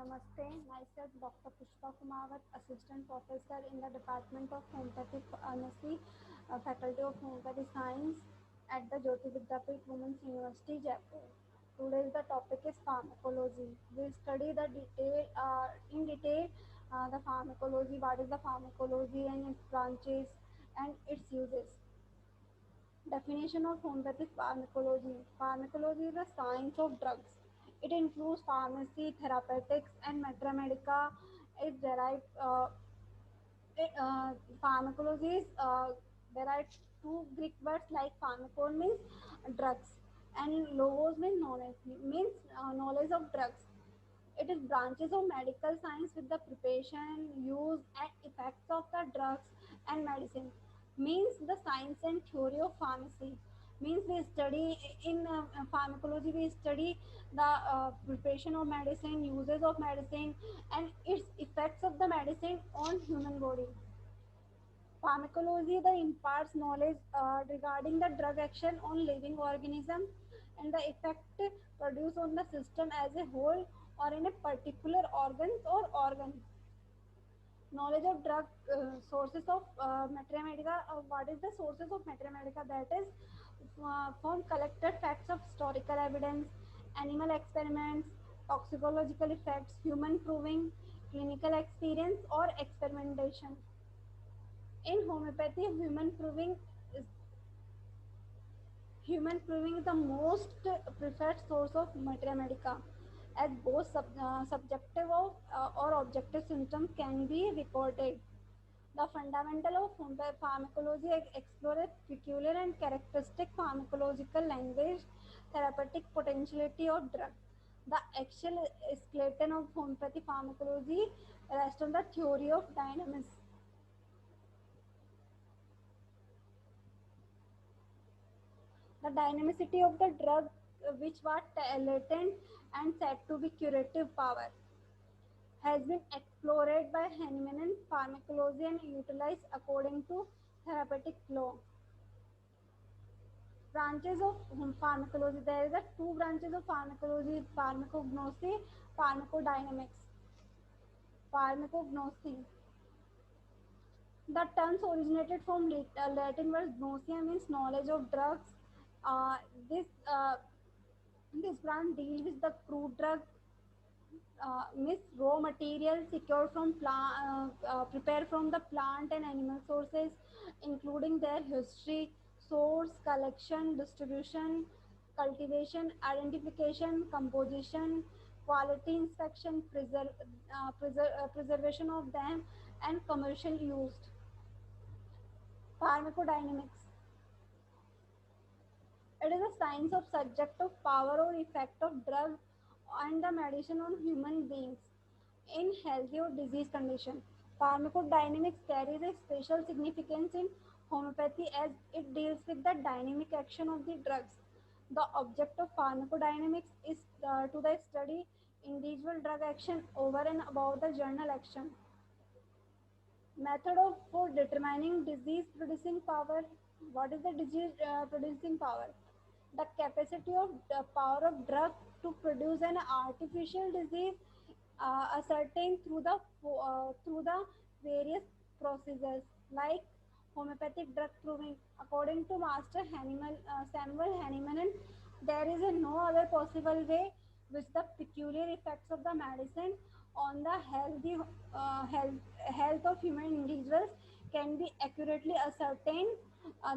Namaste, myself Dr. Pushpa Kumawat, Assistant Professor in the Department of Homeopathic Pharmacy, Faculty of Homeopathy Science at the Jyoti Vidyapeeth Women's University, Jaipur. Today's the topic is pharmacology. We'll study in detail the pharmacology, what is the pharmacology and its branches and its uses. Definition of homeopathic pharmacology. Pharmacology is the science of drugs. It includes pharmacy, therapeutics, and mathematics. It derived it, pharmacology is derived two Greek words like pharmakon means drugs and logos means knowledge of drugs. It is branches of medical science with the preparation, use, and effects of the drugs and medicine. Means the science and theory of pharmacy. Means we study in pharmacology, we study the preparation of medicine, uses of medicine, and its effects of the medicine on human body. Pharmacology the imparts knowledge regarding the drug action on living organism and the effect produced on the system as a whole or in a particular organs or organ. Knowledge of drug sources of materia medica. What is the sources of materia medica? That is from collected facts of historical evidence, animal experiments, toxicological effects, human proving, clinical experience or experimentation. In homeopathy, human proving is the most preferred source of materia medica, as both subjective or objective symptoms can be recorded. The fundamental of pharmacology explores peculiar and characteristic pharmacological language, therapeutic potentiality of drug. The actual skeleton of homeopathy pharmacology rests on the theory of dynamics. The dynamicity of the drug, which was latent and said to be curative power, has been explored by Hahnemann pharmacology and utilized according to therapeutic law. Branches of pharmacology. There is a two branches of pharmacology: pharmacognosy, pharmacodynamics. Pharmacognosy. The terms originated from Latin word gnosia means knowledge of drugs. Uh, this uh, this branch deals with the crude drug miss raw materials secured from prepared from the plant and animal sources, including their history, source, collection, distribution, cultivation, identification, composition, quality inspection, preservation of them, and commercial use. Pharmacodynamics. It is a science of subject of power or effect of drug and the medicine on human beings in healthy or disease condition. Pharmacodynamics carries a special significance in homeopathy as it deals with the dynamic action of the drugs. The object of pharmacodynamics is to the study individual drug action over and above the general action. Method of for determining disease producing power. What is the disease producing power? The capacity of the power of drug to produce an artificial disease ascertained through the various procedures like homeopathic drug proving. According to Master Samuel Hahnemann, there is no other possible way which the peculiar effects of the medicine on the health of human individuals can be accurately ascertained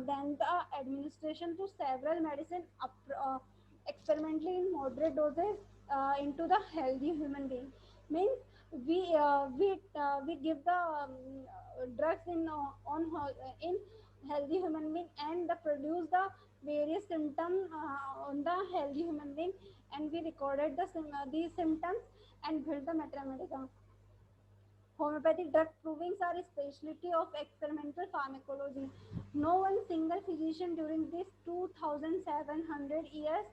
than the administration to several medicine experimentally in moderate doses into the healthy human being. Means we give the drugs in healthy human being and produce the various symptoms on the healthy human being, and we recorded these symptoms and build the mathematics. Homeopathic drug provings are a specialty of experimental pharmacology. No one single physician during these 2,700 years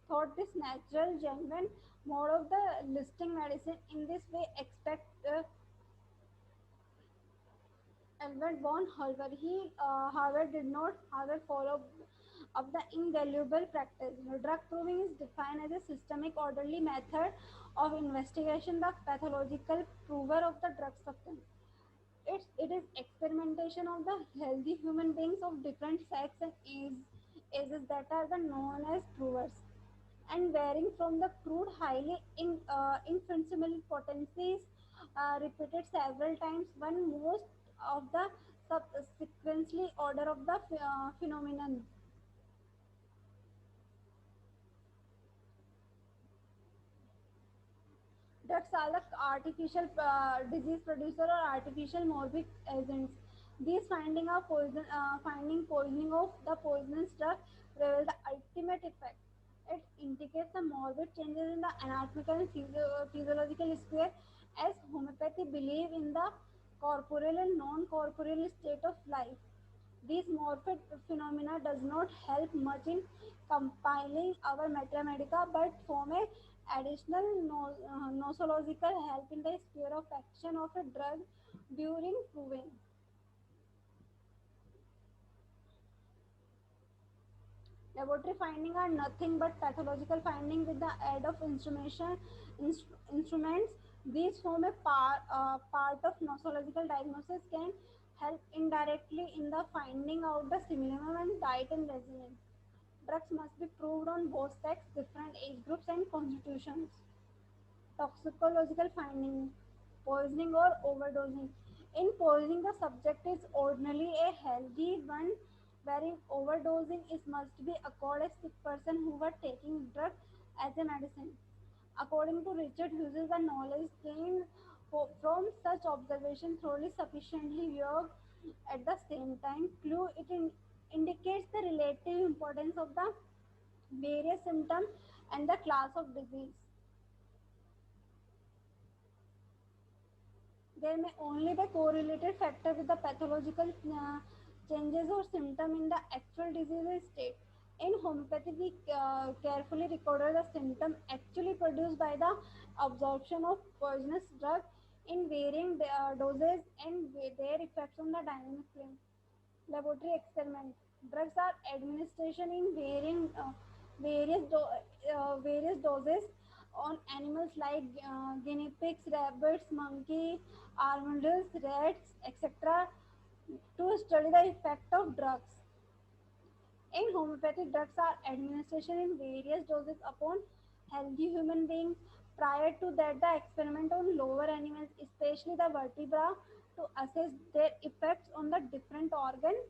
thought this natural, genuine mode of the listing medicine in this way except Albert von Hulver. He, however, did not however follow of the invaluable practice. Drug proving is defined as a systemic, orderly method of investigation the pathological prover of the drug substance. It is experimentation of the healthy human beings of different sex and ages that are the known as provers and varying from the crude highly influenceable potencies repeated several times one most of the subsequently order of the phenomenon. Drugs are the artificial disease producer or artificial morbid agents. These finding poisoning of the poisonous drug reveal the ultimate effect. It indicates the morbid changes in the anatomical and physiological sphere as homeopathy believe in the corporeal and non-corporeal state of life. This morphic phenomena does not help much in compiling our mathematica but form a additional nosological help in the sphere of action of a drug during proving. Laboratory findings are nothing but pathological findings with the aid of instruments. These form a part of nosological diagnosis can help indirectly in the finding out the similar and diet and regimen. Drugs must be proved on both sex, different age groups, and constitutions. Toxicological finding, poisoning or overdosing. In poisoning, the subject is ordinarily a healthy one, wherein overdosing is must be occurred a sick person who were taking drug as a medicine. According to Richard Hughes, the knowledge gained from such observation thoroughly sufficiently vague at the same time clue indicates the relative importance of the various symptoms and the class of disease. There may only be correlated factor with the pathological changes or symptom in the actual disease state. In homeopathy, we carefully recorded the symptom actually produced by the absorption of poisonous drug in varying doses and their effects on the dynamic range. Laboratory experiment. Drugs are administration in various doses on animals like guinea pigs, rabbits, monkey, armadillos, rats, etc. to study the effect of drugs. In homeopathic drugs are administration in various doses upon healthy human beings. Prior to that, the experiment on lower animals, especially the vertebra, to assess their effects on the different organs.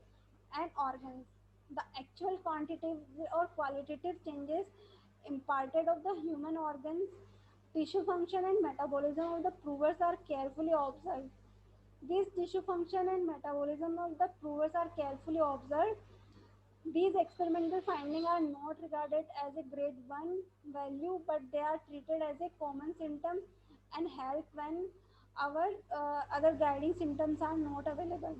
The actual quantitative or qualitative changes imparted of the human organs, tissue function and metabolism of the provers are carefully observed. These tissue function and metabolism of the provers are carefully observed. These experimental findings are not regarded as a grade 1 value, but they are treated as a common symptom and help when our other guiding symptoms are not available.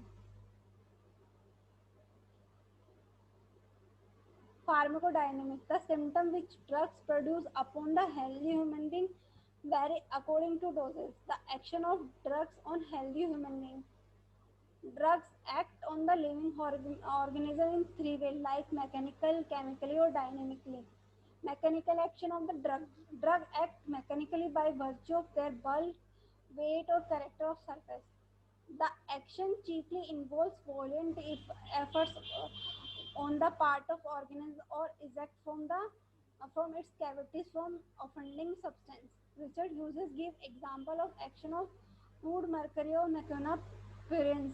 Pharmacodynamics. The symptom which drugs produce upon the healthy human being vary according to doses. The action of drugs on healthy human beings. Drugs act on the living organism in three ways, like mechanical, chemically, or dynamically. Mechanical action of the drug. Drug act mechanically by virtue of their bulk, weight, or character of surface. The action chiefly involves violent efforts on the part of organism or eject from its cavities from offending substance. Richard Hughes gives example of action of crude mercury or mecanophorins.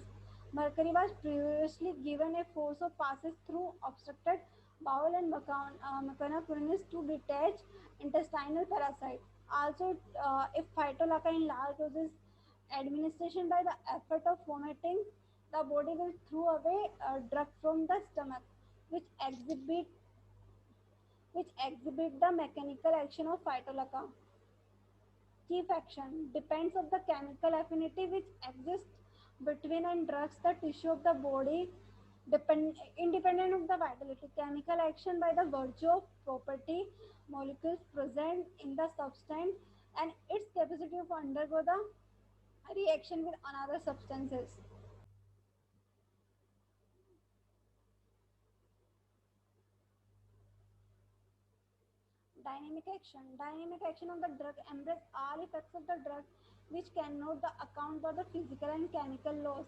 Mercury was previously given a force of passes through obstructed bowel and mecanophorins to detach intestinal parasite. Also, if phytolacca in large doses administration by the effort of vomiting, the body will throw away drug from the stomach, which exhibit the mechanical action of phytolacca. Chief action depends on the chemical affinity which exists between and drugs the tissue of the body independent of the vitality. Chemical action by the virtue of property molecules present in the substance and its capacity to undergo the reaction with another substances. Dynamic action. Dynamic action of the drug embrace all effects of the drug which cannot the account for the physical and chemical laws.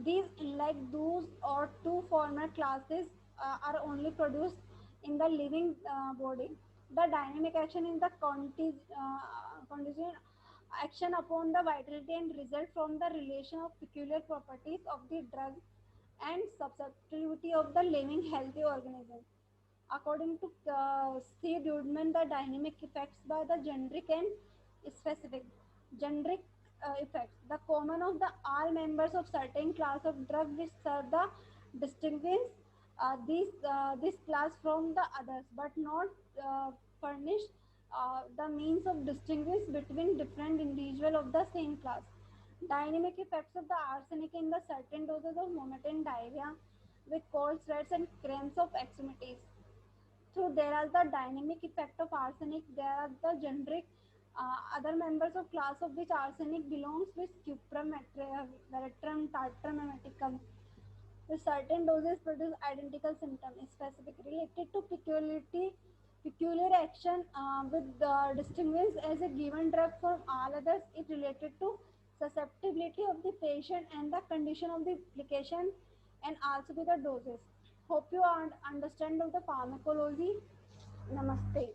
These, unlike those or two former classes, are only produced in the living body. The dynamic action is the contingent action upon the vitality and result from the relation of peculiar properties of the drug and susceptibility of the living healthy organism. According to C. Dudman, the dynamic effects by the generic and specific. Generic effects. The common of the all members of certain class of drug which serve the distinguish this class from the others, but not furnish the means of distinguish between different individual of the same class. Dynamic effects of the arsenic in the certain doses of momentary diarrhea with cold sweats and cramps of extremities. So there are the dynamic effect of arsenic. There are the generic other members of class of which arsenic belongs, with cuprum, veratrum, tartrum, ameticum. The certain doses produce identical symptoms, specific related to peculiar action with distinguished as a given drug from all others. It related to susceptibility of the patient and the condition of the application, and also with the doses. Hope you understand of the pharmacology. Namaste.